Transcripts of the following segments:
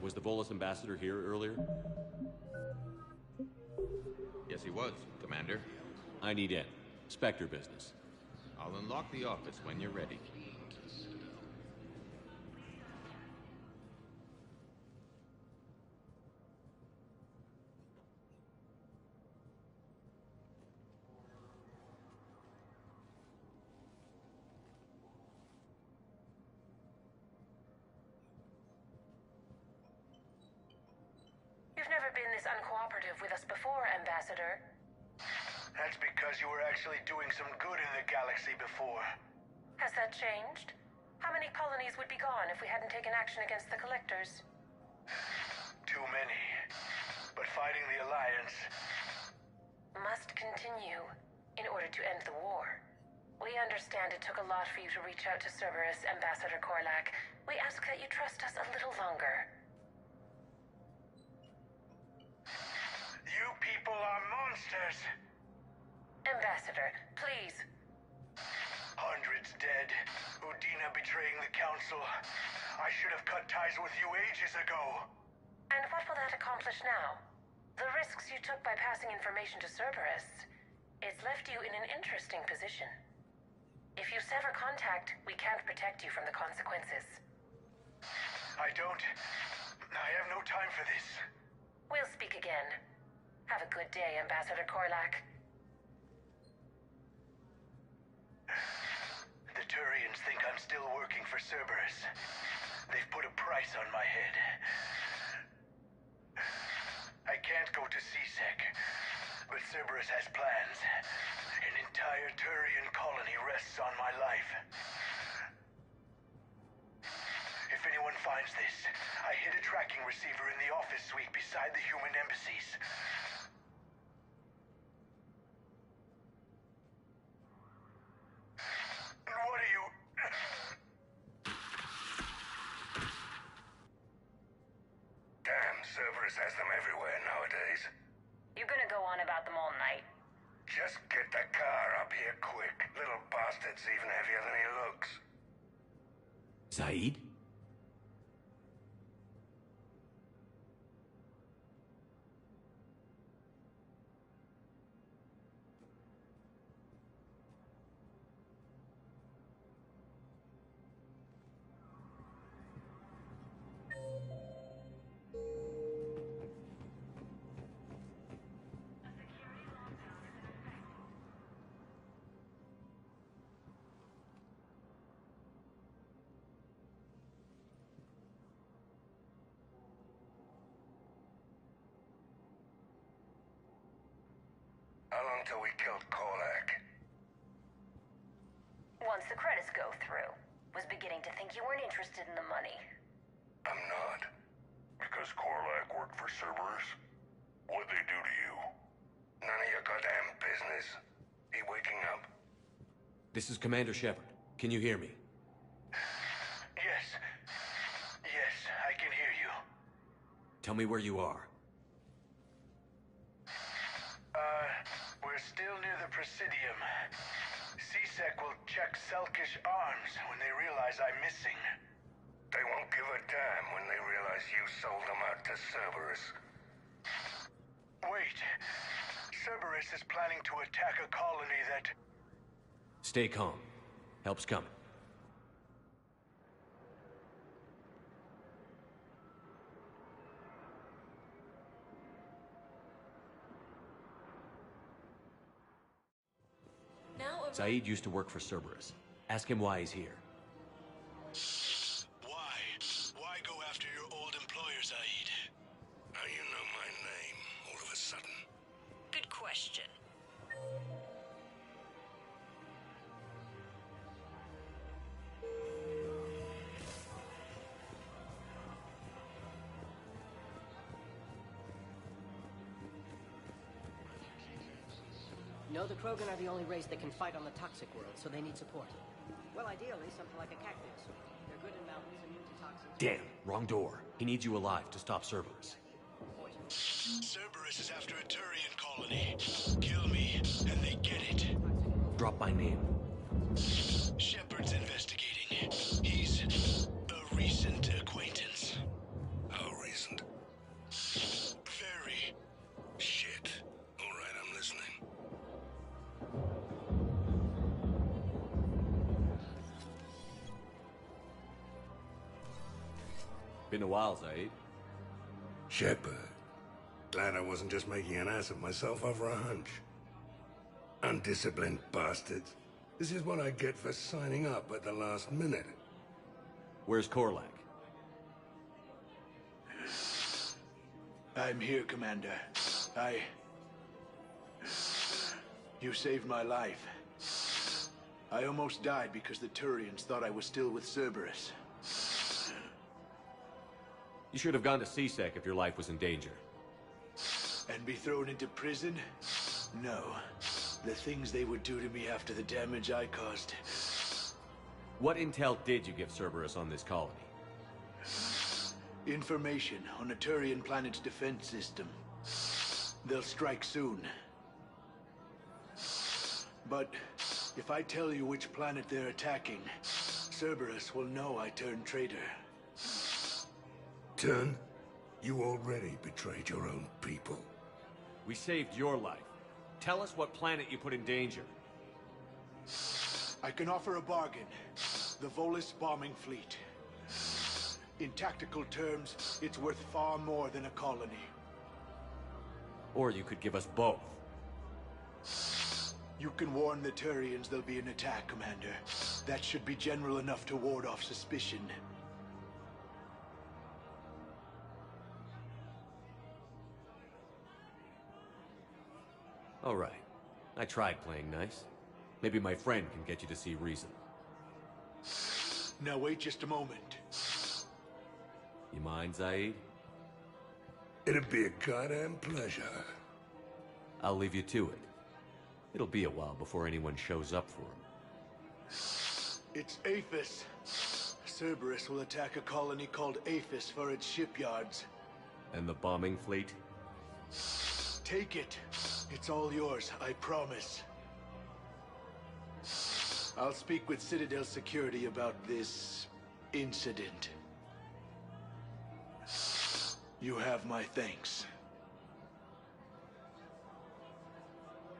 Was the Volus ambassador here earlier? Yes, he was, Commander. I need in. Spectre business. I'll unlock the office when you're ready. You've never been this uncooperative with us before, Ambassador. That's because you were actually doing some good in the galaxy before. Has that changed? How many colonies would be gone if we hadn't taken action against the Collectors? Too many. But fighting the Alliance... Must continue in order to end the war. We understand it took a lot for you to reach out to Cerberus, Ambassador Korlak. We ask that you trust us a little longer. You people are monsters! Ambassador, please. Hundreds dead. Udina betraying the Council. I should have cut ties with you ages ago. And what will that accomplish now? The risks you took by passing information to Cerberus, it's left you in an interesting position. If you sever contact, we can't protect you from the consequences. I have no time for this. We'll speak again. Have a good day, Ambassador Korlak. The Turians think I'm still working for Cerberus. They've put a price on my head. I can't go to C-Sec, but Cerberus has plans. An entire Turian colony rests on my life. If anyone finds this, I hid a tracking receiver in the office suite beside the human embassies. What are you... Damn, Cerberus has them everywhere nowadays. You're gonna go on about them all night. Just get the car up here quick. Little bastard's even heavier than he looks. Zaid? How long till we killed Korlak? Once the credits go through. Was beginning to think you weren't interested in the money. I'm not. Because Korlak worked for Cerberus? What'd they do to you? None of your goddamn business. He waking up? This is Commander Shepard. Can you hear me? Yes. Yes, I can hear you. Tell me where you are. We're still near the Presidium. C-Sec will check Selkish arms when they realize I'm missing. They won't give a damn when they realize you sold them out to Cerberus. Wait. Cerberus is planning to attack a colony that... Stay calm. Help's coming. Zaid used to work for Cerberus. Ask him why he's here. Why? Why go after your old employer, Zaid? How you know my name all of a sudden? Good question. No, the Krogan are the only race that can fight on the toxic world, so they need support. Well, ideally, something like a cactus. They're good in mountains, immune to toxins. Damn, wrong door. He needs you alive to stop Cerberus. Cerberus is after a Turian colony. Kill me, and they get it. Drop my name. Shepard's investigating. He's a recent acquaintance. How recent? Been a while, Zaid. Shepard. Glad I wasn't just making an ass of myself over a hunch. Undisciplined bastards. This is what I get for signing up at the last minute. Where's Korlak? I'm here, Commander. You saved my life. I almost died because the Turians thought I was still with Cerberus. You should have gone to CSEC if your life was in danger. And be thrown into prison? No. The things they would do to me after the damage I caused. What intel did you give Cerberus on this colony? Information on a Turian planet's defense system. They'll strike soon. But if I tell you which planet they're attacking, Cerberus will know I turned traitor. Turn? You already betrayed your own people. We saved your life. Tell us what planet you put in danger. I can offer a bargain. The Volus bombing fleet. In tactical terms, it's worth far more than a colony. Or you could give us both. You can warn the Turians there'll be an attack, Commander. That should be general enough to ward off suspicion. All right. I tried playing nice. Maybe my friend can get you to see reason. Now wait just a moment. You mind, Zaid? It'd be a goddamn pleasure. I'll leave you to it. It'll be a while before anyone shows up for him. It's Aphis. Cerberus will attack a colony called Aphis for its shipyards. And the bombing fleet? Take it. It's all yours, I promise. I'll speak with Citadel Security about this incident. You have my thanks.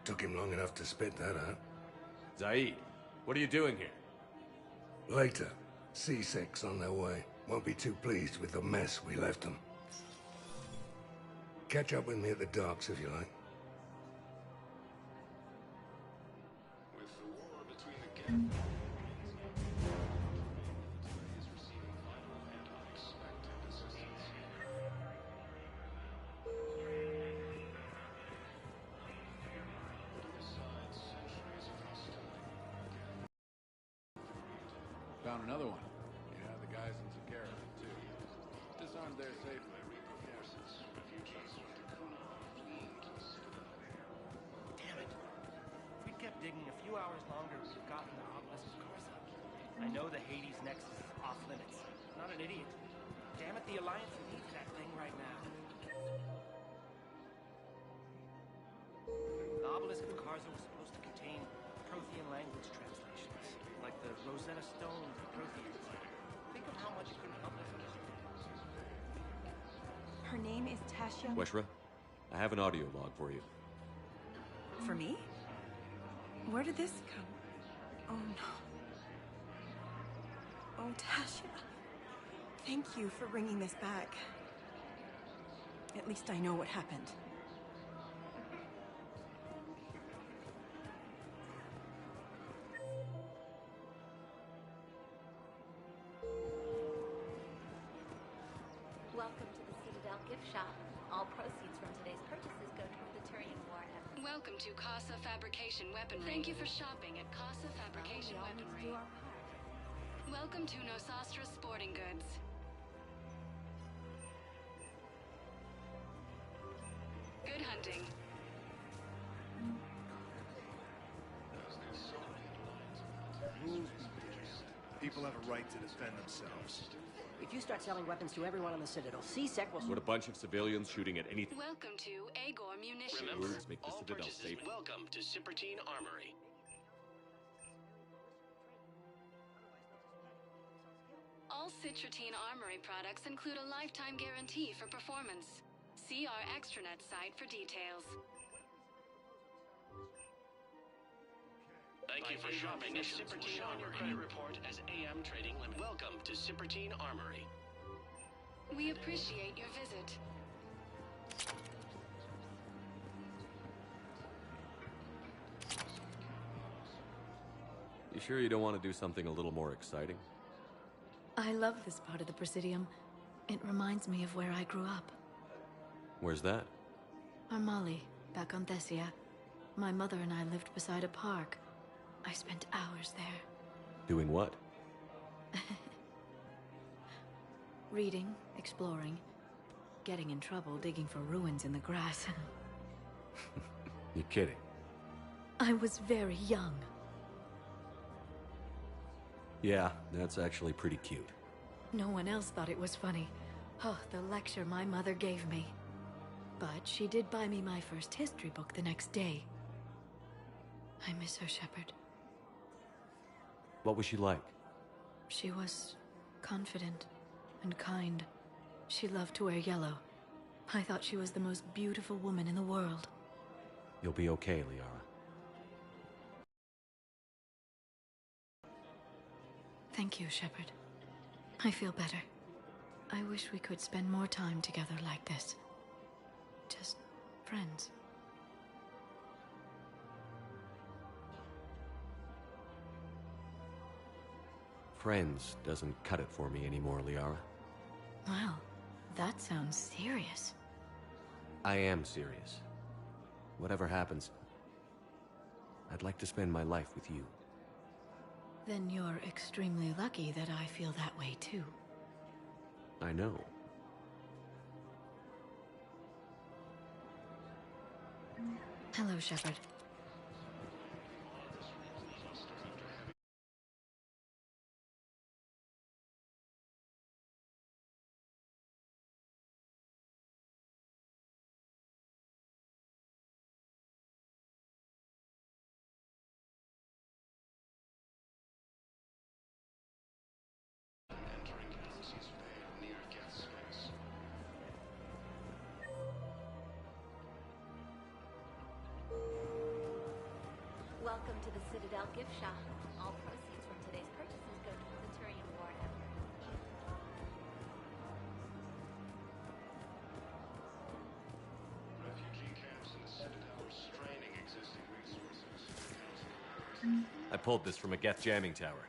Took him long enough to spit that out. Zaid, what are you doing here? Later, C6 on their way. Won't be too pleased with the mess we left them. Catch up with me at the docks if you like. With the war between the gang is receiving vital and unexpected assistance. Putting aside centuries of hostility. Found another one. Yeah, the guys in Zakara, too. Disarmed there safely. Damn it. If we'd kept digging a few hours longer, we'd have gotten the obelisk of Karsak. I know the Hades Nexus is off limits. Not an idiot. Damn it, the Alliance needs that thing right now. The obelisk of Karza was supposed to contain Prothean language translations, like the Rosetta Stone for Protheans. Think of how much it could help us. Her name is Tasha. Weshra, I have an audio log for you. For me? Where did this come? Oh no. Oh, Tasha. Thank you for bringing this back. At least I know what happened. Welcome to the Citadel gift shop. All proceeds from today's purchases go toward the Turian war effort. Welcome to Casa Fabrication Weaponry. Thank you for shopping at Casa Fabrication We all need to Weaponry. do our part. Welcome to Nosastra Sporting Goods. Good hunting. Rules be damned. People have a right to defend themselves. If you start selling weapons to everyone on the Citadel, CSEC will... Would a bunch of civilians shooting at anything? Welcome to Agor Munitions. Remember, Words make the all Citadel purchases safe. welcome to Cipertine Armory. All Citratine Armory products include a lifetime guarantee for performance. See our extranet site for details. Thank you for shopping at Cipertine Armory. Credit report as AM Trading Limited. Welcome to Cipertine Armory. We appreciate your visit. You sure you don't want to do something a little more exciting? I love this part of the Presidium. It reminds me of where I grew up. Where's that? Armali, back on Thessia. My mother and I lived beside a park. I spent hours there. Doing what? Reading, exploring, getting in trouble digging for ruins in the grass. You're kidding. I was very young. Yeah, that's actually pretty cute. No one else thought it was funny. Oh, the lecture my mother gave me. But she did buy me my first history book the next day. I miss her, Shepard. What was she like? She was confident and kind. She loved to wear yellow. I thought she was the most beautiful woman in the world. You'll be okay, Liara. Thank you, Shepard. I feel better. I wish we could spend more time together like this. Just friends. Friends doesn't cut it for me anymore, Liara. Wow, that sounds serious. I am serious. Whatever happens, I'd like to spend my life with you. Then you're extremely lucky that I feel that way too. I know. Hello, Shepard. Welcome to the Citadel gift shop. All proceeds from today's purchases go to the Turian War effort. Refugee camps in the Citadel are straining existing resources. I pulled this from a Geth jamming tower.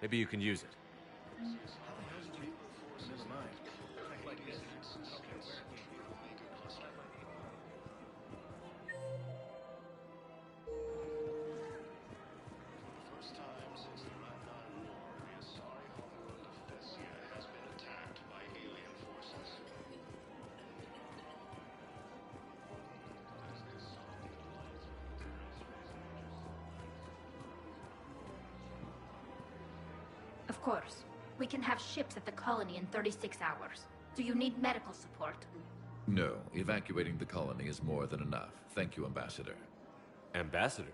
Maybe you can use it. Never mind. First time since the Ragnar War, the Asari homeworld of Thessia has been attacked by alien forces. Of course. We can have ships at the colony in 36 hours. Do you need medical support? No, evacuating the colony is more than enough. Thank you, Ambassador. Ambassador?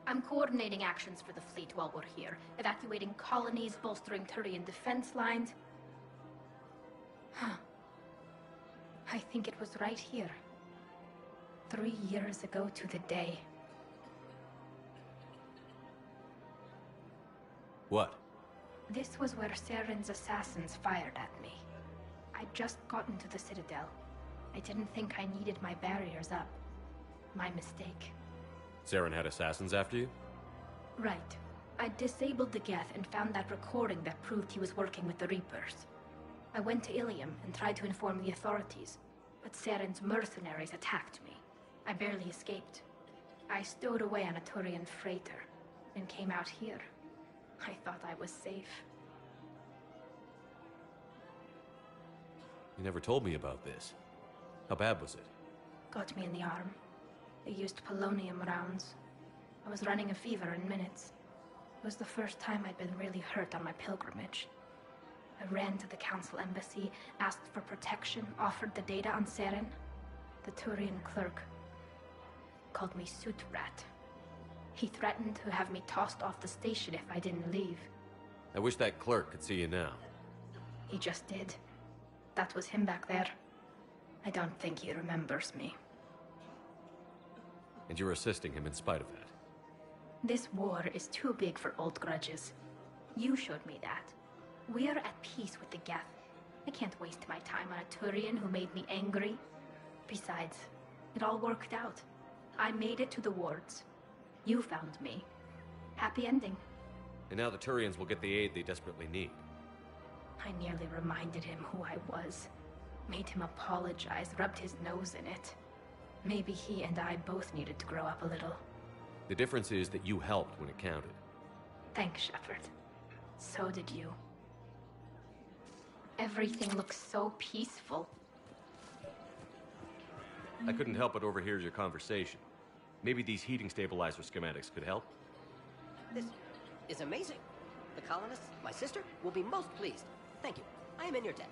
I'm coordinating actions for the fleet while we're here. Evacuating colonies, bolstering Turian defense lines. Huh. I think it was right here. 3 years ago to the day. What? This was where Saren's assassins fired at me. I'd just gotten to the Citadel. I didn't think I needed my barriers up. My mistake. Saren had assassins after you? Right. I disabled the Geth and found that recording that proved he was working with the Reapers. I went to Ilium and tried to inform the authorities, but Saren's mercenaries attacked me. I barely escaped. I stowed away on a Turian freighter and came out here. I thought I was safe. You never told me about this. How bad was it? Got me in the arm. They used polonium rounds. I was running a fever in minutes. It was the first time I'd been really hurt on my pilgrimage. I ran to the council embassy, asked for protection, offered the data on Saren. The Turian clerk called me Soot Rat. He threatened to have me tossed off the station if I didn't leave. I wish that clerk could see you now. He just did. That was him back there. I don't think he remembers me. And you're assisting him in spite of that. This war is too big for old grudges. You showed me that. We're at peace with the Geth. I can't waste my time on a Turian who made me angry. Besides, it all worked out. I made it to the wards. You found me. Happy ending. And now the Turians will get the aid they desperately need. I nearly reminded him who I was. Made him apologize, rubbed his nose in it. Maybe he and I both needed to grow up a little. The difference is that you helped when it counted. Thanks, Shepard. So did you. Everything looks so peaceful. I couldn't help but overhear your conversation. Maybe these heating stabilizer schematics could help? This is amazing. The colonists, my sister, will be most pleased. Thank you. I am in your debt.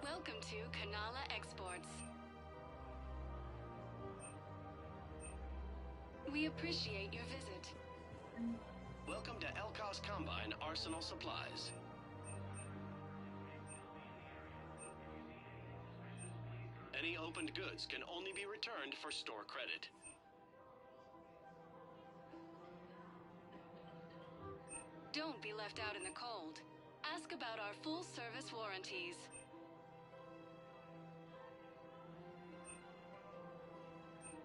Welcome to Kanala Exports. We appreciate your visit. Welcome to Elkos Combine Arsenal Supplies. Any opened goods can only be returned for store credit. Don't be left out in the cold. Ask about our full-service warranties.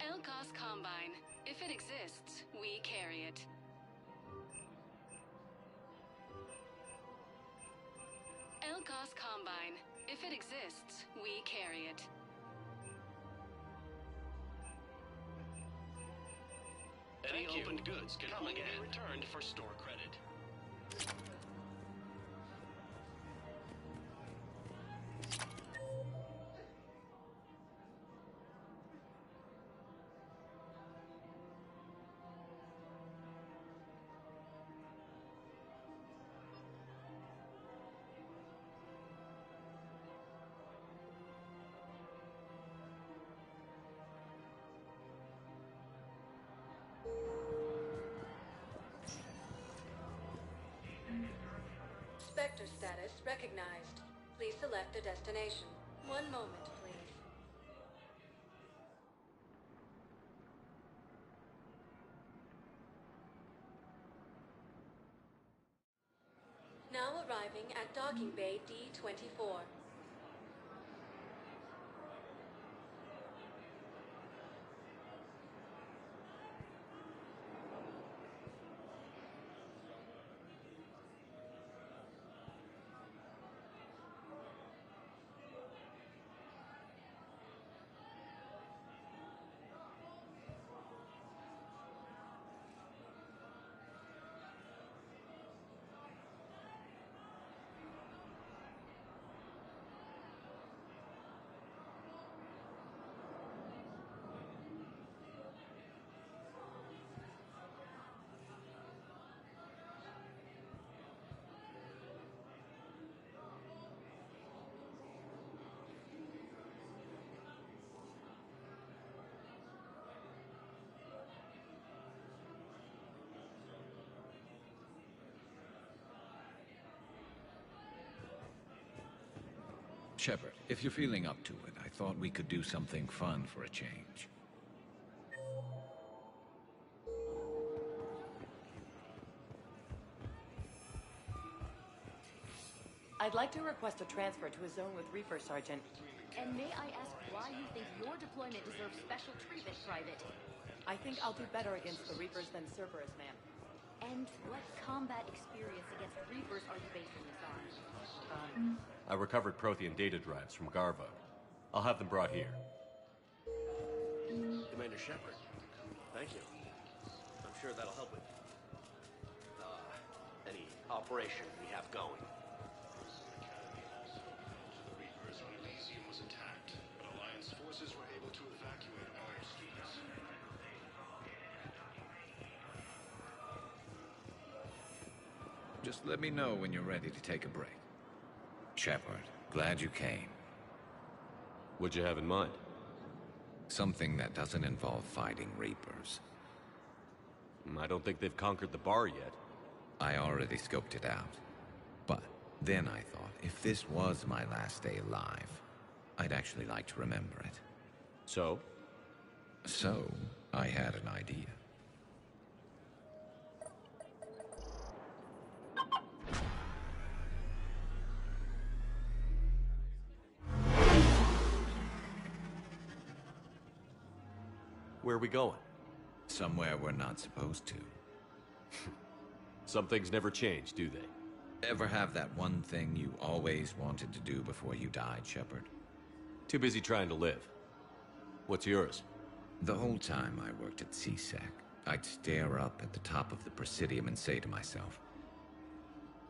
Elkos Combine. If it exists, we carry it. Elkos Combine. If it exists, we carry it. Any opened goods can only be returned for store credit. Spectre status recognized. Please select a destination. One moment, please. Now arriving at Docking Bay D-24. Shepard, if you're feeling up to it, I thought we could do something fun for a change. I'd like to request a transfer to a zone with Reaper, Sergeant. And may I ask why you think your deployment deserves special treatment, Private? I think I'll do better against the Reapers than Cerberus, ma'am. And what combat experience against Reapers are you basing this on? I recovered Prothean data drives from Garva. I'll have them brought here. Commander Shepard, thank you. I'm sure that'll help with any operation we have going. Academy also to the Reapers when Elysium was attacked, but Alliance forces were able to evacuate all students. Just let me know when you're ready to take a break. Shepard, glad you came. What'd you have in mind? Something that doesn't involve fighting Reapers. I don't think they've conquered the bar yet. I already scoped it out. But then I thought, if this was my last day alive, I'd actually like to remember it. So? So, I had an idea. Where are we going? Somewhere we're not supposed to. Some things never change, do they? Ever have that one thing you always wanted to do before you died, Shepard? Too busy trying to live. What's yours? The whole time I worked at CSEC, I'd stare up at the top of the Presidium and say to myself,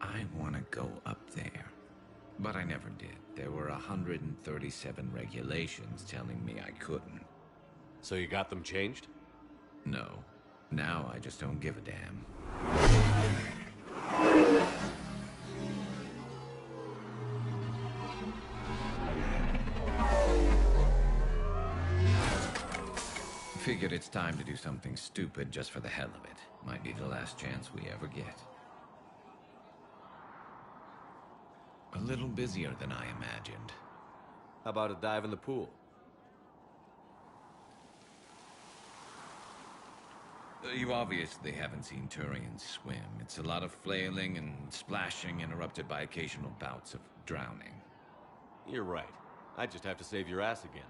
I want to go up there. But I never did. There were 137 regulations telling me I couldn't. So you got them changed? No. Now I just don't give a damn. Figured it's time to do something stupid just for the hell of it. Might be the last chance we ever get. A little busier than I imagined. How about a dive in the pool? You obviously haven't seen Turians swim. It's a lot of flailing and splashing interrupted by occasional bouts of drowning. You're right. I just have to save your ass again.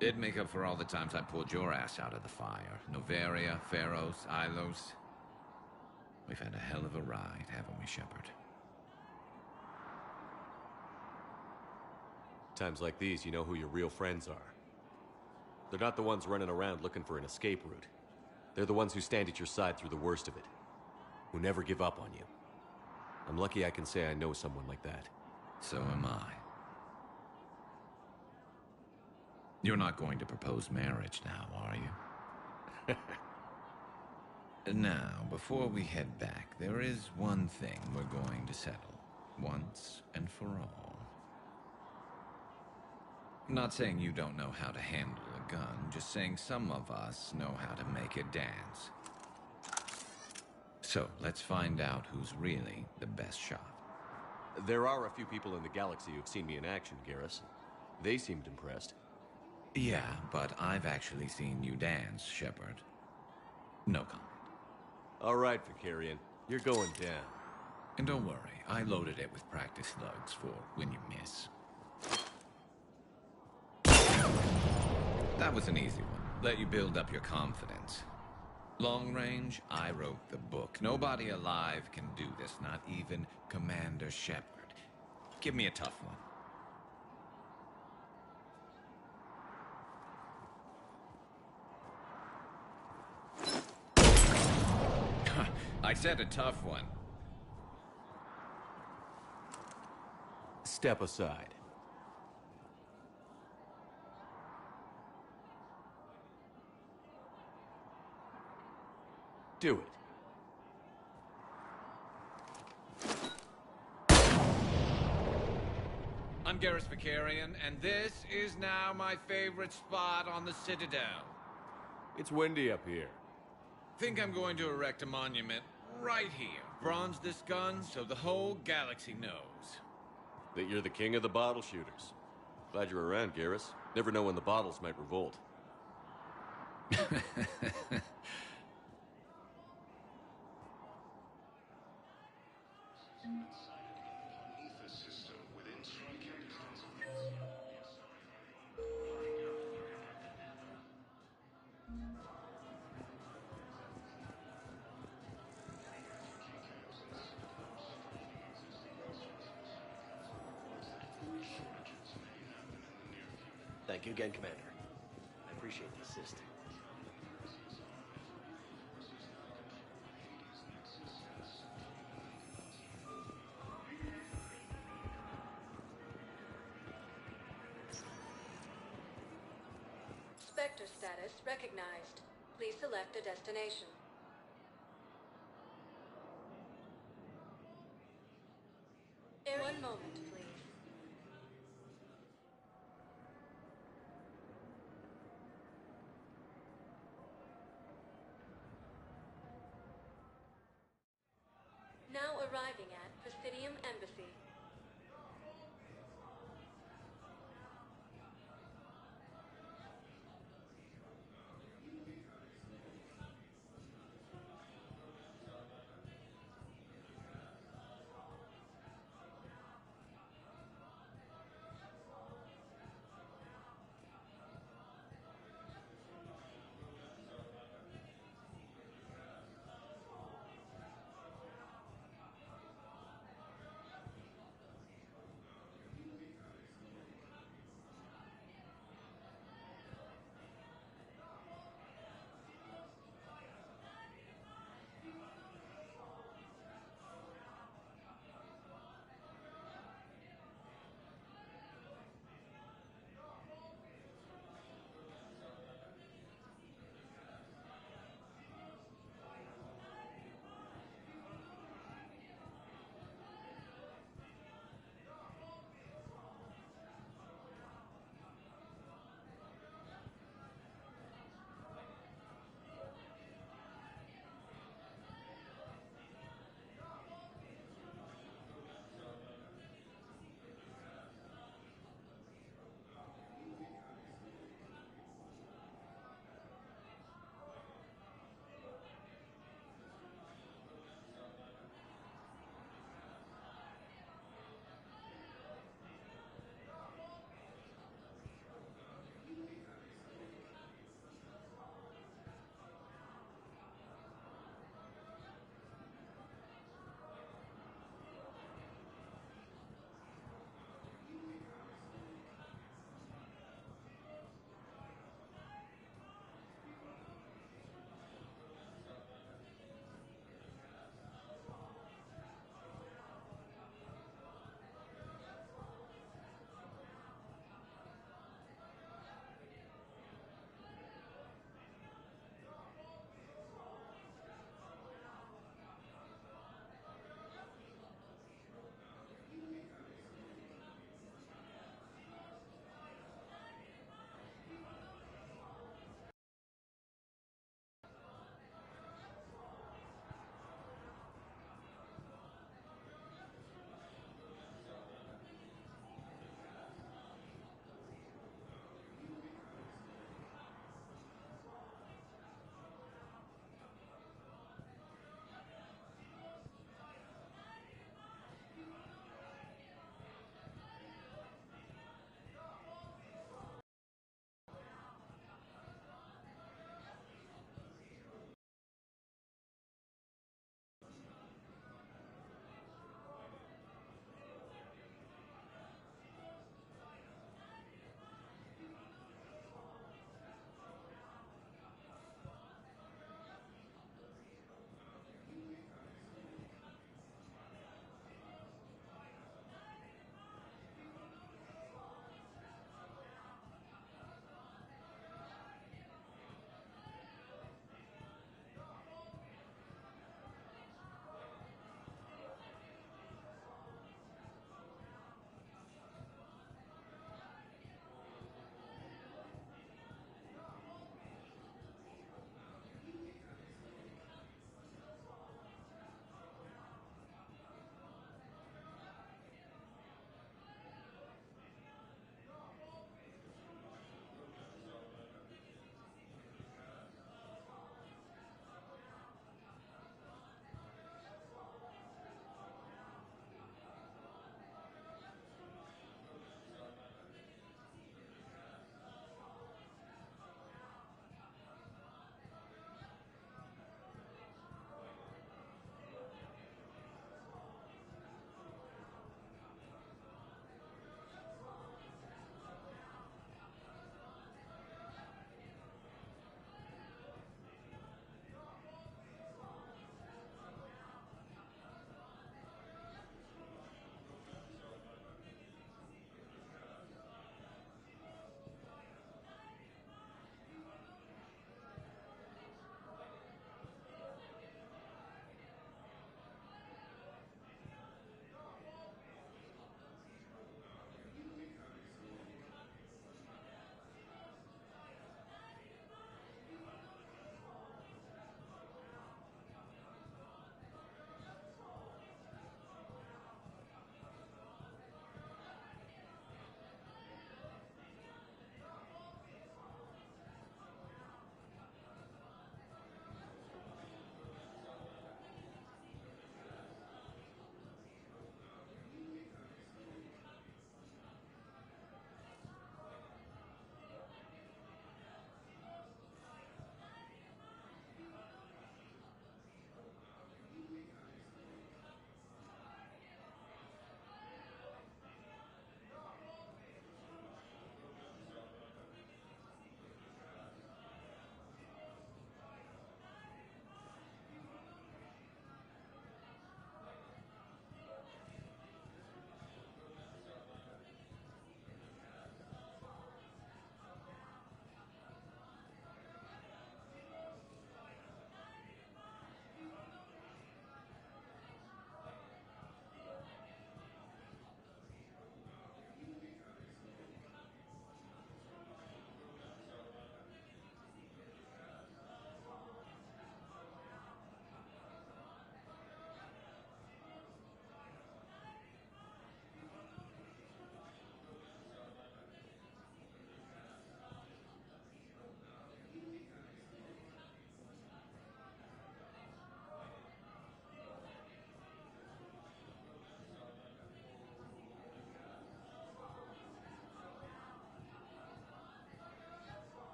It'd make up for all the times I pulled your ass out of the fire. Noveria, Pharos, Ilos. We've had a hell of a ride, haven't we, Shepard? Times like these, you know who your real friends are. They're not the ones running around looking for an escape route. They're the ones who stand at your side through the worst of it. Who never give up on you. I'm lucky I can say I know someone like that. So am I. You're not going to propose marriage now, are you? Now, before we head back, there is one thing we're going to settle. Once and for all. I'm not saying you don't know how to handle a gun, just saying some of us know how to make it dance. So, let's find out who's really the best shot. There are a few people in the galaxy who've seen me in action, Garrus. They seemed impressed. Yeah, but I've actually seen you dance, Shepard. No comment. All right, Vakarian. You're going down. And don't worry, I loaded it with practice slugs for when you miss. That was an easy one. Let you build up your confidence. Long range, I wrote the book. Nobody alive can do this, not even Commander Shepard. Give me a tough one. I said a tough one. Step aside. Do it. I'm Garrus Vakarian, and this is now my favorite spot on the Citadel. It's windy up here. Think I'm going to erect a monument right here. Bronze this gun so the whole galaxy knows. That you're the king of the bottle shooters. Glad you're around, Garrus. Never know when the bottles might revolt. Thank you again, Commander. I appreciate the assist. Sector status recognized. Please select a destination. One moment, please. Now arriving at Presidium Embassy.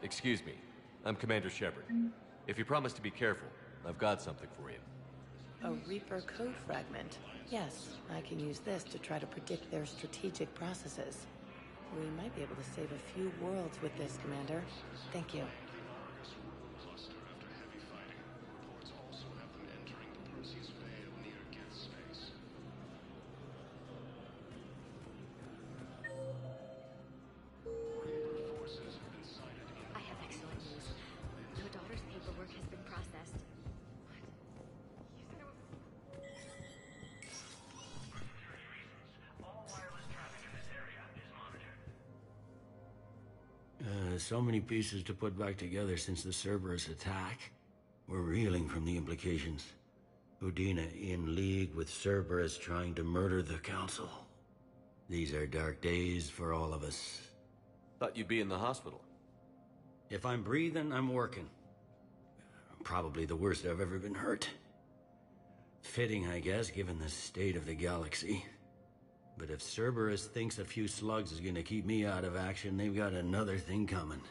Excuse me. I'm Commander Shepard. If you promise to be careful, I've got something for you. A Reaper code fragment. Yes, I can use this to try to predict their strategic processes. We might be able to save a few worlds with this, Commander. Thank you. I have excellent news. Your daughter's paperwork has been processed. So many pieces to put back together since the Cerberus attack. We're reeling from the implications. Udina in league with Cerberus trying to murder the Council. These are dark days for all of us. Thought you'd be in the hospital. If I'm breathing, I'm working. Probably the worst I've ever been hurt. Fitting, I guess, given the state of the galaxy. But if Cerberus thinks a few slugs is gonna keep me out of action, they've got another thing coming.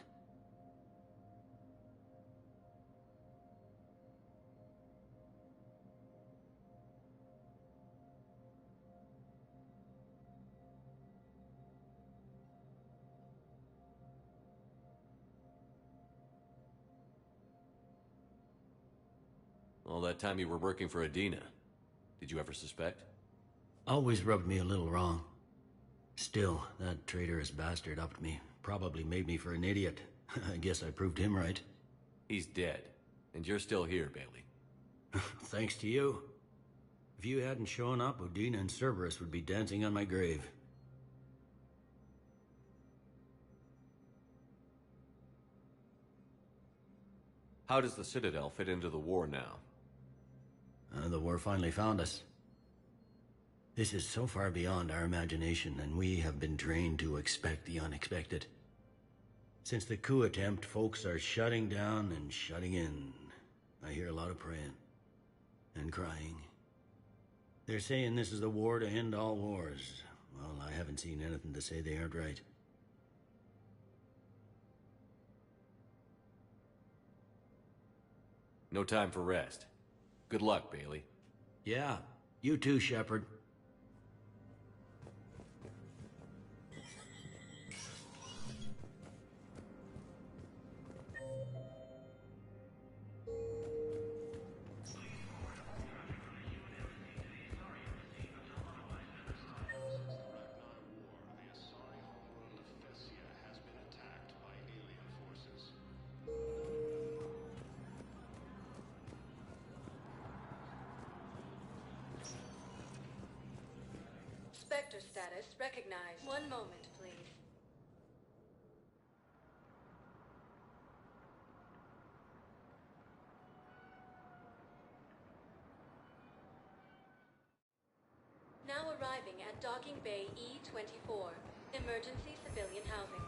All that time you were working for Udina, did you ever suspect? Always rubbed me a little wrong. Still, that traitorous bastard upped me. Probably made me for an idiot. I guess I proved him right. He's dead, and you're still here, Bailey. Thanks to you. If you hadn't shown up, Udina and Cerberus would be dancing on my grave. How does the Citadel fit into the war now? The war finally found us. This is so far beyond our imagination, and we have been trained to expect the unexpected. Since the coup attempt, folks are shutting down and shutting in. I hear a lot of praying. And crying. They're saying this is the war to end all wars. Well, I haven't seen anything to say they aren't right. No time for rest. Good luck, Bailey. Yeah, you too, Shepard. Spectre status recognized. One moment, please. Now arriving at Docking Bay E-24. Emergency civilian housing.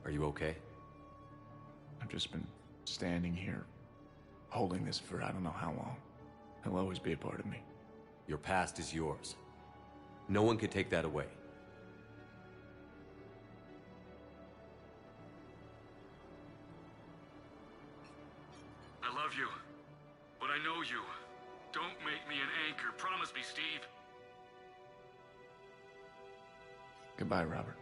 Are you okay? I've just been standing here, holding this for I don't know how long. He'll always be a part of me. Your past is yours. No one can take that away. I love you, but I know you. Don't make me an anchor. Promise me, Steve. Goodbye, Robert.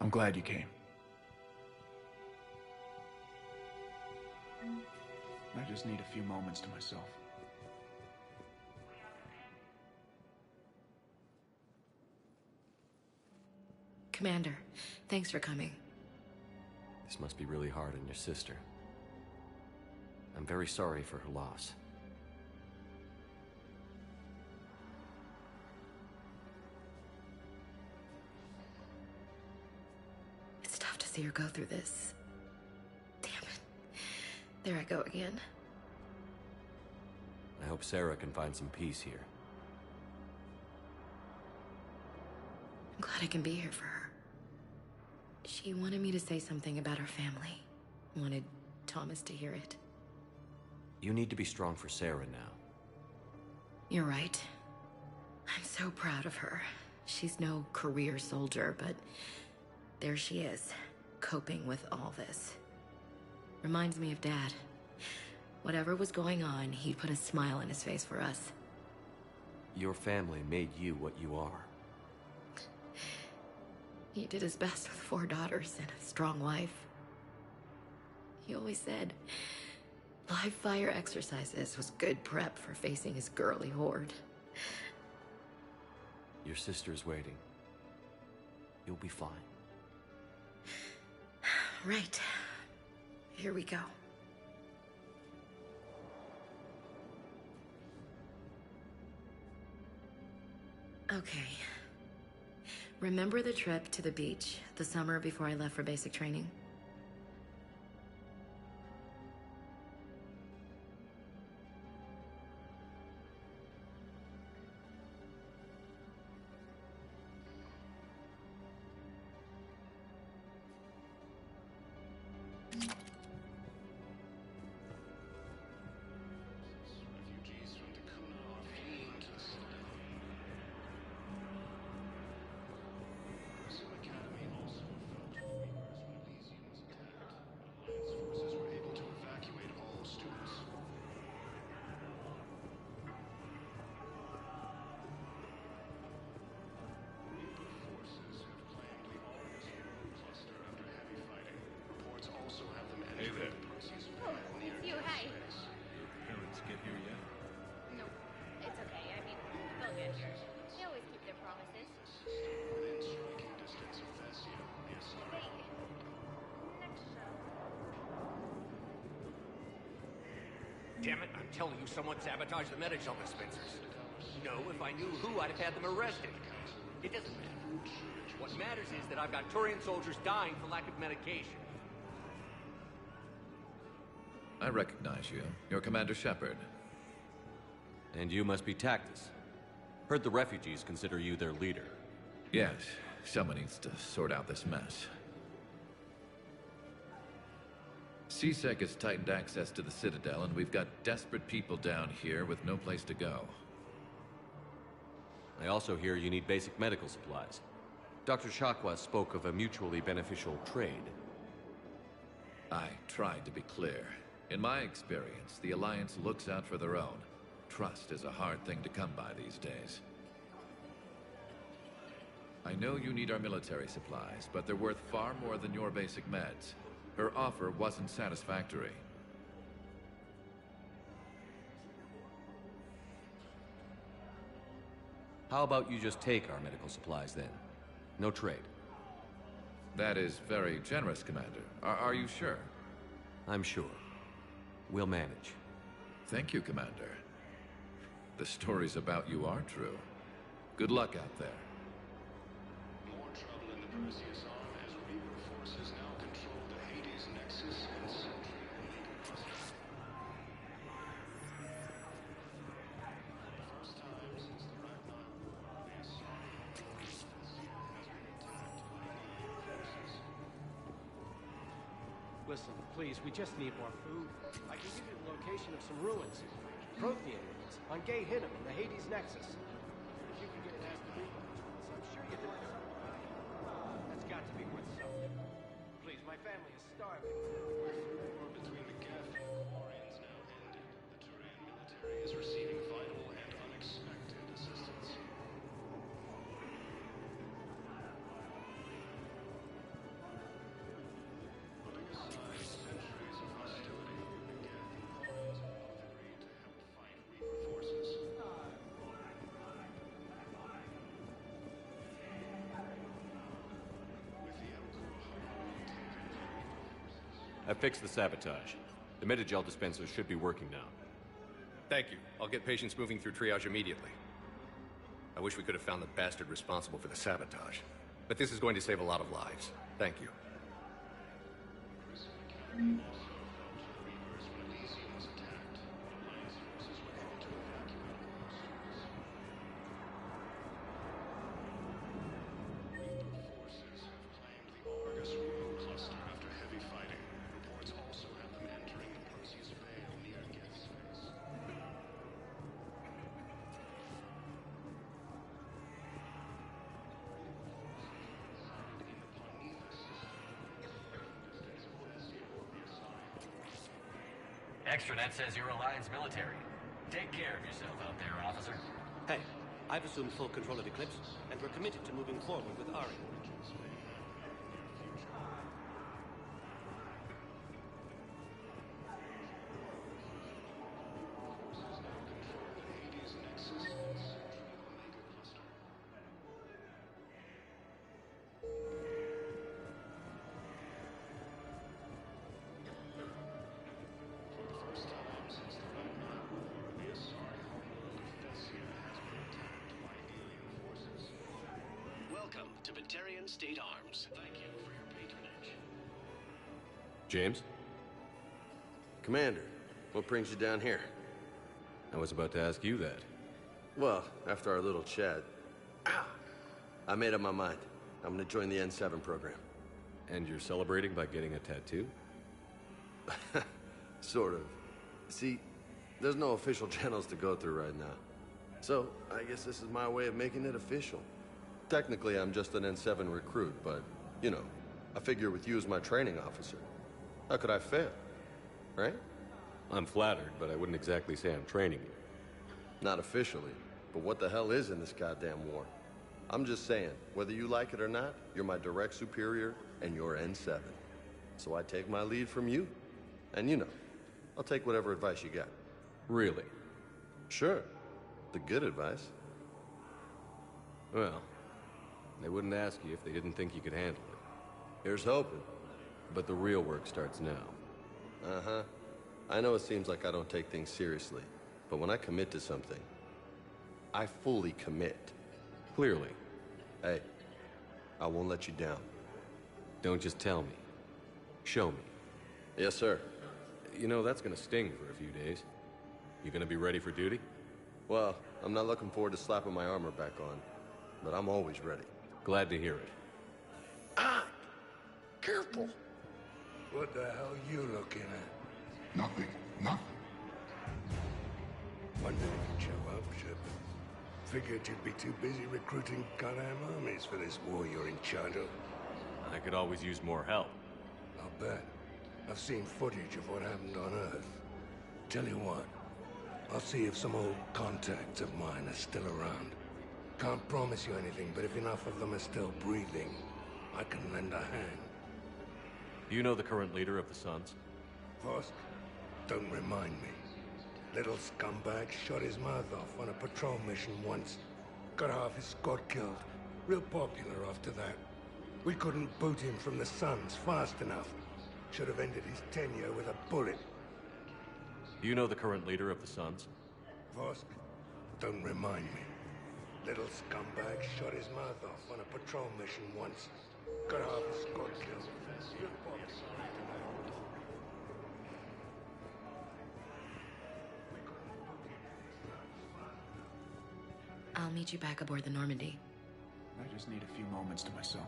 I'm glad you came. I just need a few moments to myself. Commander, thanks for coming. This must be really hard on your sister. I'm very sorry for her loss. It's tough to see her go through this. Damn it. There I go again. I hope Sarah can find some peace here. I'm glad I can be here for her. She wanted me to say something about her family. Wanted Thomas to hear it. You need to be strong for Sarah now. You're right. I'm so proud of her. She's no career soldier, but there she is, coping with all this. Reminds me of Dad. Whatever was going on, he'd put a smile on his face for us. Your family made you what you are. He did his best with 4 daughters and a strong wife. He always said live fire exercises was good prep for facing his girly horde. Your sister's waiting. You'll be fine. Right. Here we go. Okay. Remember the trip to the beach the summer before I left for basic training? Refugees from Dakuna are fleeing to the Citadel. Sim Academy also fell to Reapers when Elysium was attacked. Alliance forces were able to evacuate all students. Reaper forces have claimed the Argus World Cluster after heavy fighting. Reports also have them entering the Perseus pad near You, hi. space. Parents get here yet? No, it's okay. I mean, they'll get here. They always keep their promises. Within striking distance of Thessia, the Asari. Next show. Damn it, I'm telling you, someone sabotaged the Metagel dispensers. No, if I knew who, I'd have had them arrested. It doesn't matter. What matters is that I've got Turian soldiers dying for lack of medication. I recognize you. You're Commander Shepard. And you must be Tactus. Heard the refugees consider you their leader. Yes, someone needs to sort out this mess. CSEC has tightened access to the Citadel, and we've got desperate people down here with no place to go. I also hear you need basic medical supplies. Dr. Shakwa spoke of a mutually beneficial trade. I tried to be clear. In my experience, the Alliance looks out for their own. Trust is a hard thing to come by these days. I know you need our military supplies, but they're worth far more than your basic meds. Her offer wasn't satisfactory. How about you just take our medical supplies then? No trade. That is very generous, Commander. Are you sure? I'm sure. We'll manage. Thank you, Commander. The stories about you are true. Good luck out there. More trouble in the Perseus arm as Reaper forces now control the Hades Nexus and Sentry Omega cluster. For the first time since the Ragnar War, the Asari homeworld of Thessia has been attacked by alien forces. Listen, please, we just need more food. I can give you the location of some ruins. Prothean ruins on Gay Hinnom in the Hades Nexus. If you can get past the Reaper, I'm sure you can. That's got to be worth something. Please, my family is starving. The war between the Geth and the Quarians now ended. The Turian military is receiving vital and unexpected assistance. Putting aside centuries of hostility, the Geth and Quarians have both agreed to help fight Reaper forces. With the Emperor Harmony taken, Reaper forces I fixed the sabotage. The Metagel dispensers should be working now. Thank you. I'll get patients moving through triage immediately. I wish we could have found the bastard responsible for the sabotage. But this is going to save a lot of lives. Thank you. also fell to the Reapers when Elysium was attacked. Alliance forces were able to evacuate all students. Reaper forces have claimed the Argus Extranet says you're Alliance military. Take care of yourself out there, officer. Hey, I've assumed full control of Eclipse, and we're committed to moving forward with Ari. Welcome to Batarian State Arms. Thank you for your patronage. James? Commander, what brings you down here? I was about to ask you that. Well, after our little chat, I made up my mind. I'm gonna join the N7 program. And you're celebrating by getting a tattoo? Sort of. See, there's no official channels to go through right now. So, I guess this is my way of making it official. Technically, I'm just an N7 recruit, but, you know, I figure with you as my training officer, how could I fail? Right? I'm flattered, but I wouldn't exactly say I'm training you. Not officially, but what the hell is in this goddamn war? I'm just saying, whether you like it or not, you're my direct superior, and you're N7. So I take my lead from you. And you know, I'll take whatever advice you got. Really? Sure. The good advice. Well, they wouldn't ask you if they didn't think you could handle it. Here's hoping. But the real work starts now. Uh-huh. I know it seems like I don't take things seriously, but when I commit to something, I fully commit. Clearly. Hey, I won't let you down. Don't just tell me. Show me. Yes, sir. You know, that's gonna sting for a few days. You gonna be ready for duty? Well, I'm not looking forward to slapping my armor back on, but I'm always ready. Glad to hear it. Ah! Careful! What the hell are you looking at? Nothing. Nothing. Wondered if you'd show up, Shepard. Figured you'd be too busy recruiting goddamn armies for this war you're in charge of. I could always use more help. I'll bet. I've seen footage of what happened on Earth. Tell you what, I'll see if some old contacts of mine are still around. Can't promise you anything, but if enough of them are still breathing, I can lend a hand. You know the current leader of the Suns? Vosk? Don't remind me. Little scumbag shot his mouth off on a patrol mission once. Got half his squad killed. Real popular after that. We couldn't boot him from the Suns fast enough. Should have ended his tenure with a bullet. You know the current leader of the Suns? Vosk? Don't remind me. Little scumbag shot his mouth off on a patrol mission once. Got half his squad killed. Real popular after that. I'll meet you back aboard the Normandy. I just need a few moments to myself.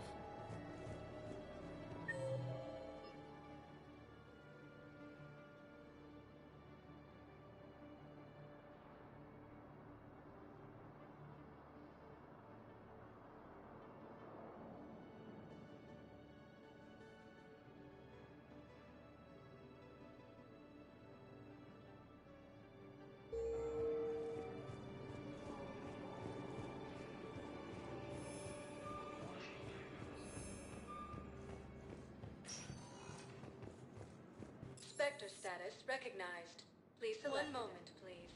Spectre status recognized. Please select. One moment, please.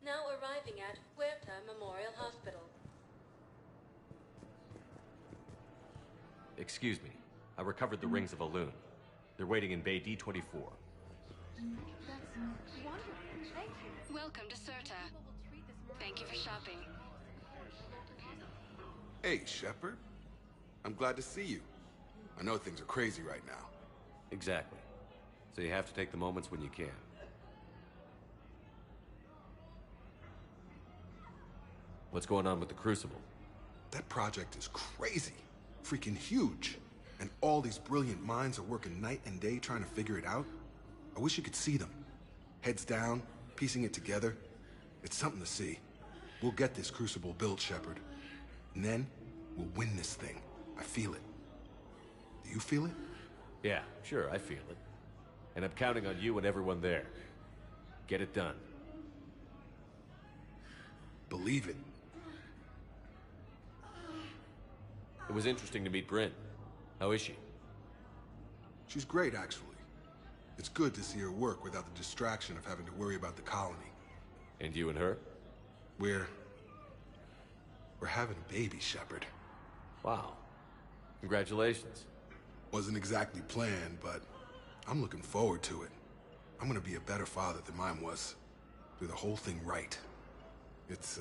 Now arriving at Huerta Memorial Hospital. Excuse me. I recovered the rings of Elune. They're waiting in Bay D-24. That's wonderful. Thank you. Welcome to Serta. Thank you for shopping. Hey, Shepard. I'm glad to see you. I know things are crazy right now. Exactly. So you have to take the moments when you can. What's going on with the Crucible? That project is crazy. Freaking huge. And all these brilliant minds are working night and day trying to figure it out. I wish you could see them. Heads down, piecing it together. It's something to see. We'll get this Crucible built, Shepard. And then, we'll win this thing. I feel it. Do you feel it? Yeah, sure, I feel it. And I'm counting on you and everyone there. Get it done. Believe it. It was interesting to meet Bryn. How is she? She's great, actually. It's good to see her work without the distraction of having to worry about the colony. And you and her? We're having a baby, Shepard. Wow. Congratulations. Wasn't exactly planned, but I'm looking forward to it. I'm gonna be a better father than mine was. Do the whole thing right. It's,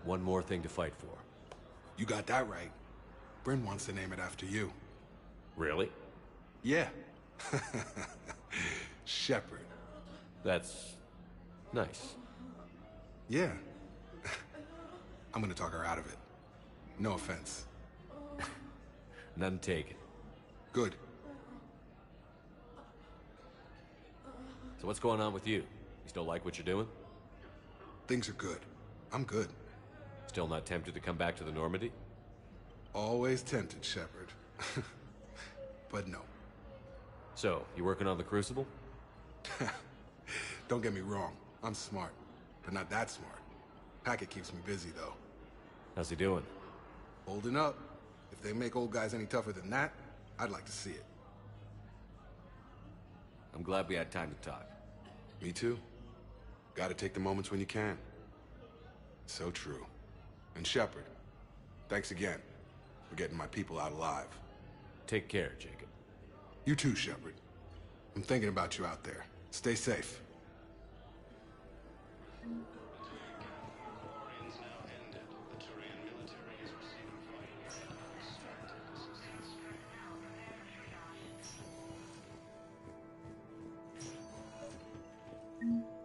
One more thing to fight for. You got that right. Bryn wants to name it after you. Really? Yeah. Shepard. That's... nice. Yeah. I'm gonna talk her out of it. No offense. None taken. Good. So what's going on with you? You still like what you're doing? Things are good. I'm good. Still not tempted to come back to the Normandy? Always tempted, Shepard. But no. So, you working on the Crucible? Don't get me wrong. I'm smart. But not that smart. Hackett keeps me busy, though. How's he doing? Holding up. If they make old guys any tougher than that, I'd like to see it. I'm glad we had time to talk. Me too. Gotta take the moments when you can. So true. And Shepard, thanks again for getting my people out alive. Take care, Jacob. You too, Shepard. I'm thinking about you out there. Stay safe.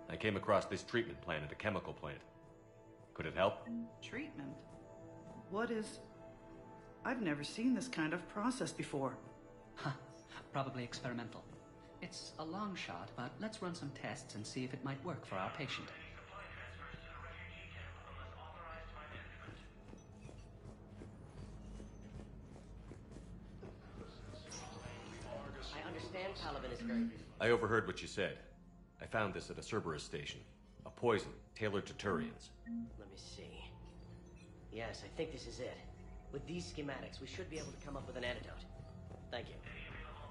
I came across this treatment plant at a chemical plant. Could it help? Treatment? What is... I've never seen this kind of process before. Huh. Probably experimental. It's a long shot, but let's run some tests and see if it might work for our patient. I understand Paladin is very... I overheard what you said. I found this at a Cerberus station. A poison tailored to Turians. Let me see. Yes, I think this is it. With these schematics, we should be able to come up with an antidote. Thank you.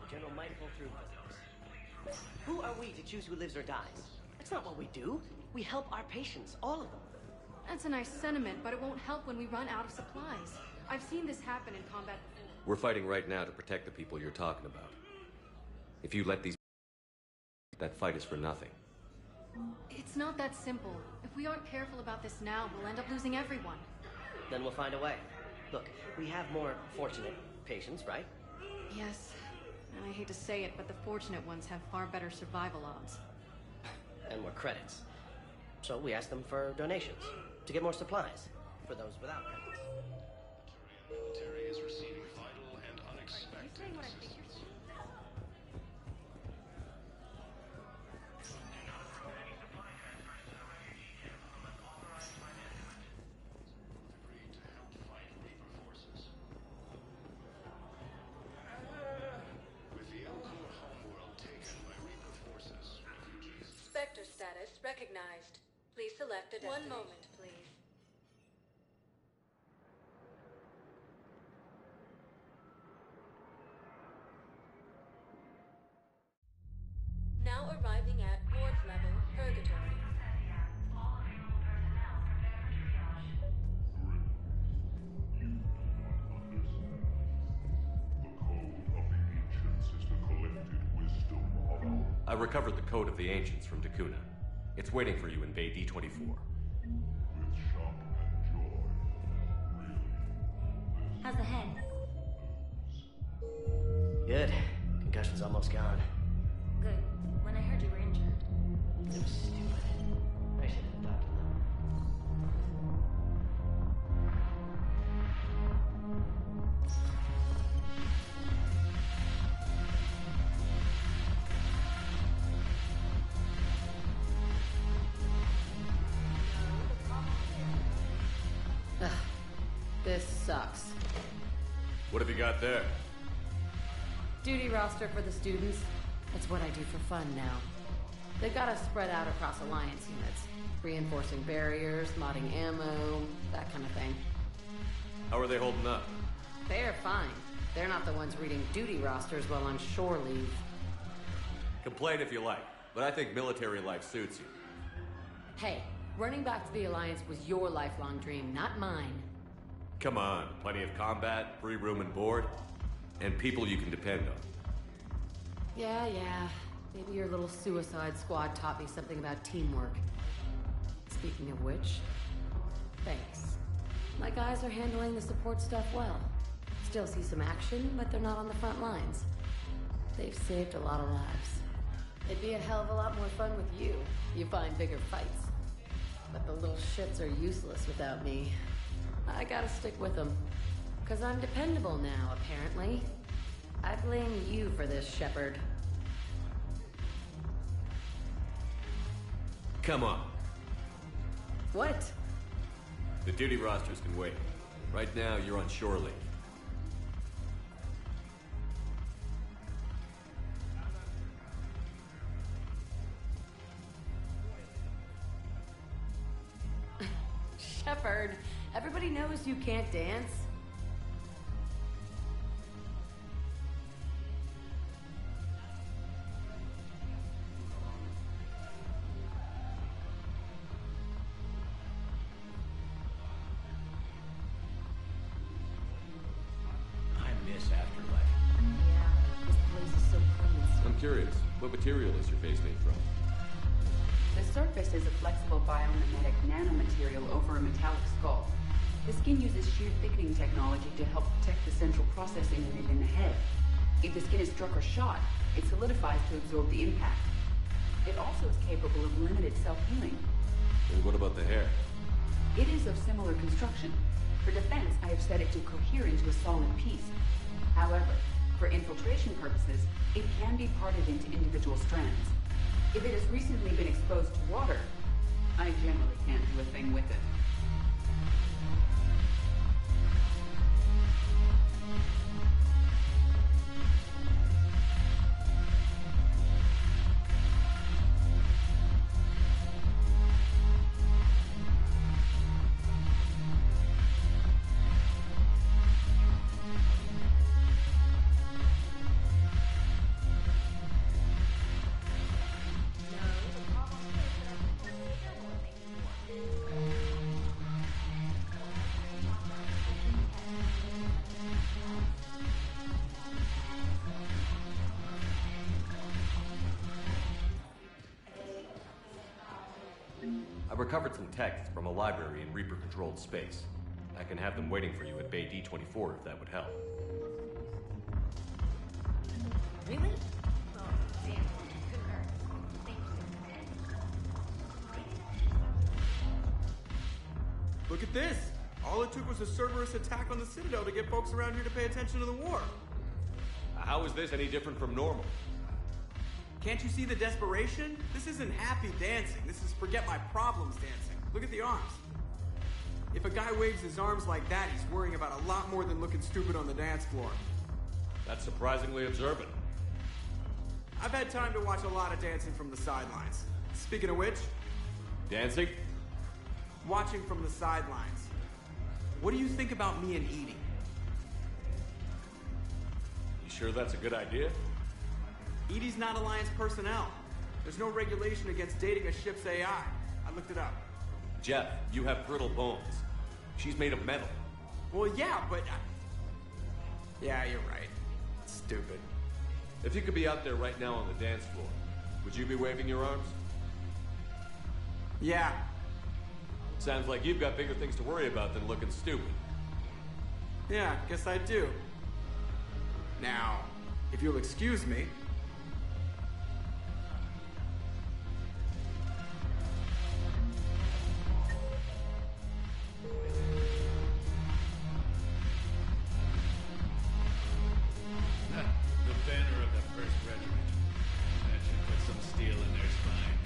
The General might pull through with this. Who are we to choose who lives or dies? That's not what we do. We help our patients, all of them. That's a nice sentiment, but it won't help when we run out of supplies. I've seen this happen in combat before. We're fighting right now to protect the people you're talking about. If you let these... that fight is for nothing. It's not that simple. If we aren't careful about this now, we'll end up losing everyone. Then we'll find a way. Look, we have more fortunate patients, right? Yes. And I hate to say it, but the fortunate ones have far better survival odds. And more credits. So we ask them for donations, to get more supplies, for those without credits. The military is receiving vital and unexpected assistance. Spectre status recognized. Please select a destination. 1 moment, please. Now arriving at Ward's level, Purgatory. I recovered the Code of the Ancients from Dakuna. It's waiting for you in Bay D-24. How's the head? Good. Concussion's almost gone. Good. When I heard you were injured. It was stupid. I should have talked to them. sucks. What have you got there? Duty roster for the students. That's what I do for fun now. They got us spread out across Alliance units. Reinforcing barriers, modding ammo, that kind of thing. How are they holding up? They're fine. They're not the ones reading duty rosters while on shore leave. Complain if you like, but I think military life suits you. Hey, running back to the Alliance was your lifelong dream, not mine. Come on, plenty of combat, free room and board, and people you can depend on. Yeah. Maybe your little suicide squad taught me something about teamwork. Speaking of which, thanks. My guys are handling the support stuff well. Still see some action, but they're not on the front lines. They've saved a lot of lives. It'd be a hell of a lot more fun with you. You find bigger fights. But the little shits are useless without me. I gotta stick with them. 'Cause I'm dependable now, apparently. I blame you for this, Shepard. Come on. What? The duty rosters can wait. Right now, you're on shore leave. Shepard, everybody knows you can't dance. I'm curious, what material is your face made from? The surface is a flexible biomimetic nanomaterial over a metallic skull. The skin uses shear thickening technology to help protect the central processing unit in the head. If the skin is struck or shot, it solidifies to absorb the impact. It also is capable of limited self-healing. And what about the hair? It is of similar construction. For defense, I have set it to cohere into a solid piece. However, for infiltration purposes, it can be parted into individual strands. If it has recently been exposed to water, I generally can't do a thing with it. I recovered some texts from a library in Reaper-controlled space. I can have them waiting for you at Bay D24 if that would help. Really? Look at this! All it took was a Cerberus attack on the Citadel to get folks around here to pay attention to the war. How is this any different from normal? Can't you see the desperation? This isn't happy dancing. This is forget my problems dancing. Look at the arms. If a guy waves his arms like that, he's worrying about a lot more than looking stupid on the dance floor. That's surprisingly observant. I've had time to watch a lot of dancing from the sidelines. Speaking of which... Dancing? Watching from the sidelines. What do you think about me and eating? You sure that's a good idea? EDI's not Alliance personnel. There's no regulation against dating a ship's AI. I looked it up. Jeff, you have brittle bones. She's made of metal. Well, yeah, but... Yeah, you're right. Stupid. If you could be out there right now on the dance floor, would you be waving your arms? Yeah. Sounds like you've got bigger things to worry about than looking stupid. Yeah, guess I do. Now, if you'll excuse me... The banner of the 1st Regiment. That should put some steel in their spine.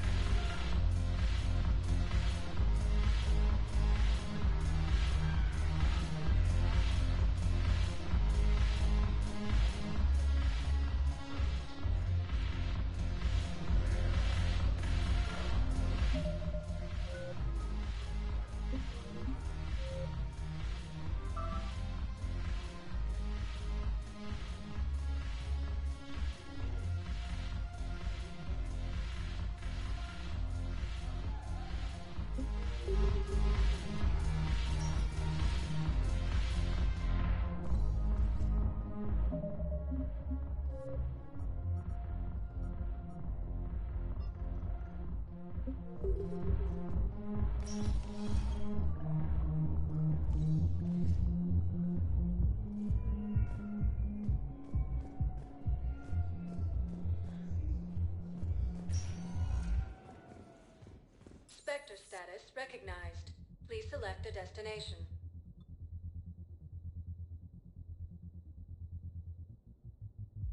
Spectre status recognized. Please select a destination.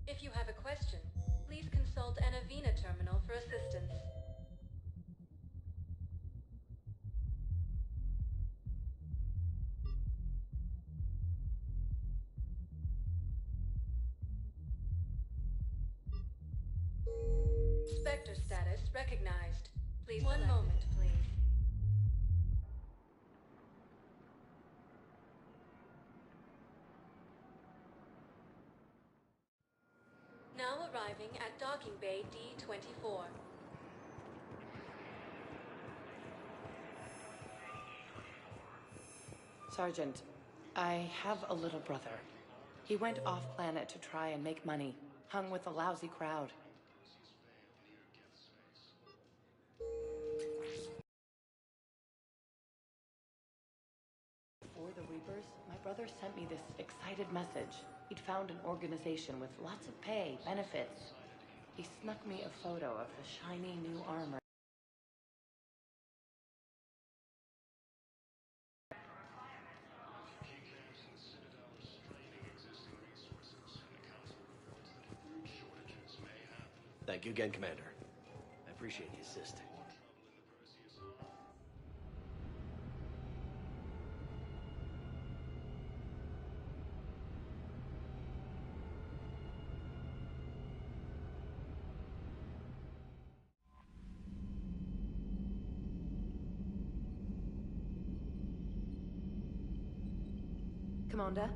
If you have a question, please consult an Avena terminal for assistance. Spectre status recognized. Please one moment, please. Now arriving at Docking Bay D-24. Sergeant, I have a little brother. He went off-planet to try and make money, hung with a lousy crowd. Before the Reapers, my brother sent me this excited message. He'd found an organization with lots of pay, benefits. He snuck me a photo of the shiny new armor. Thank you again, Commander. I appreciate the assist. Commander?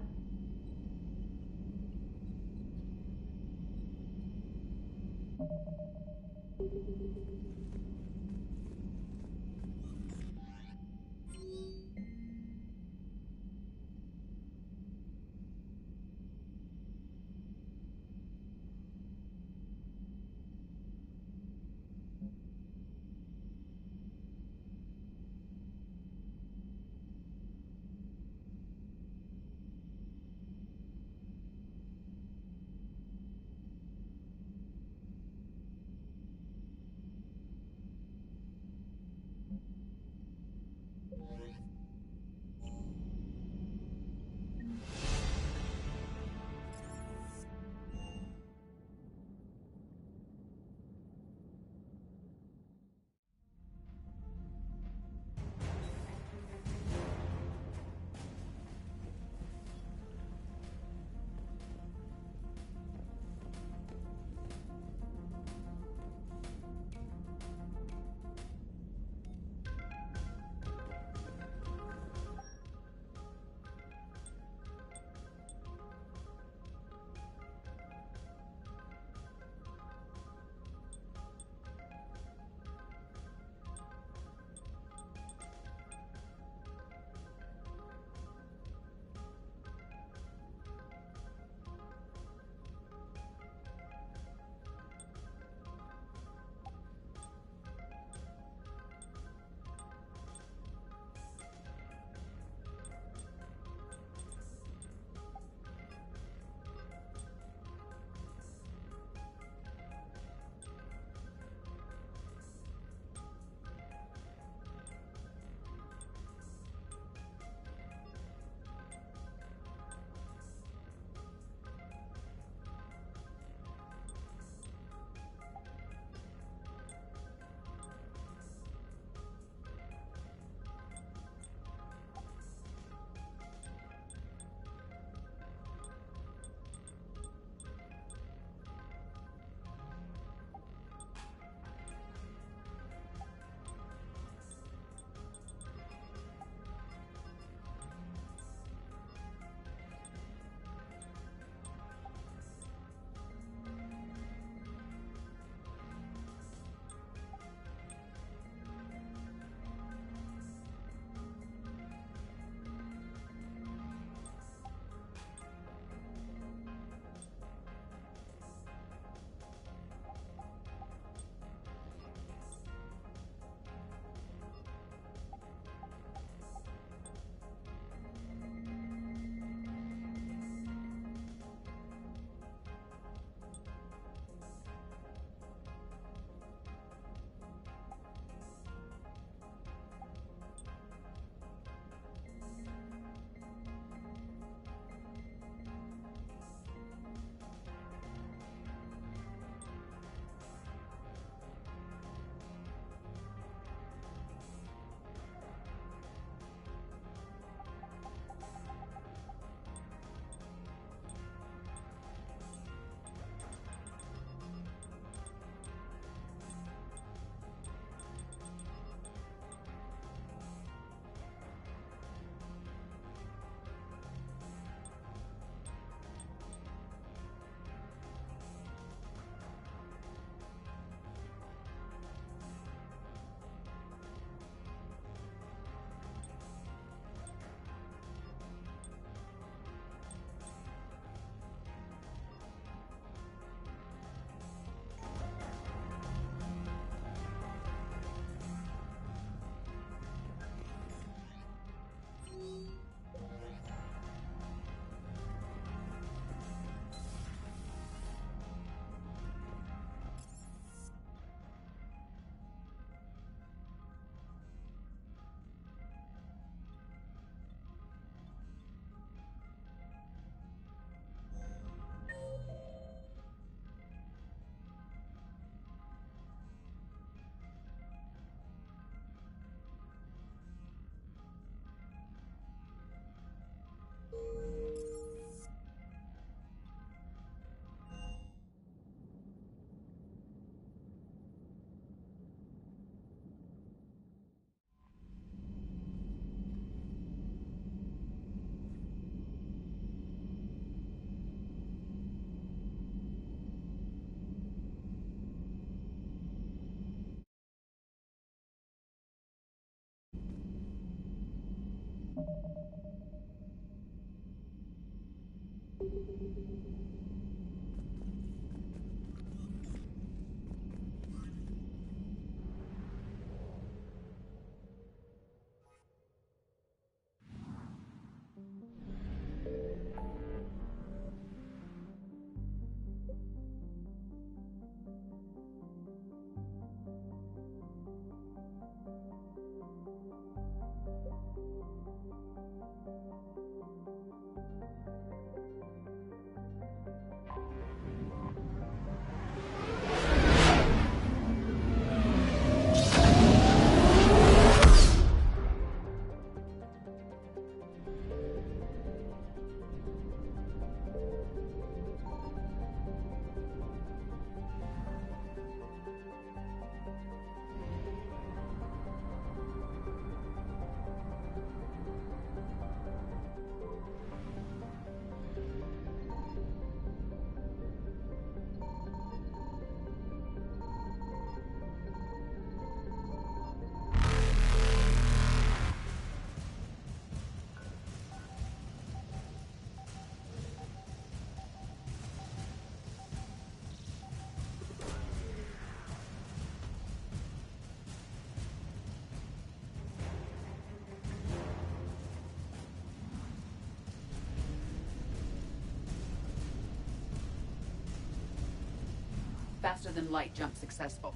faster than light jump successful.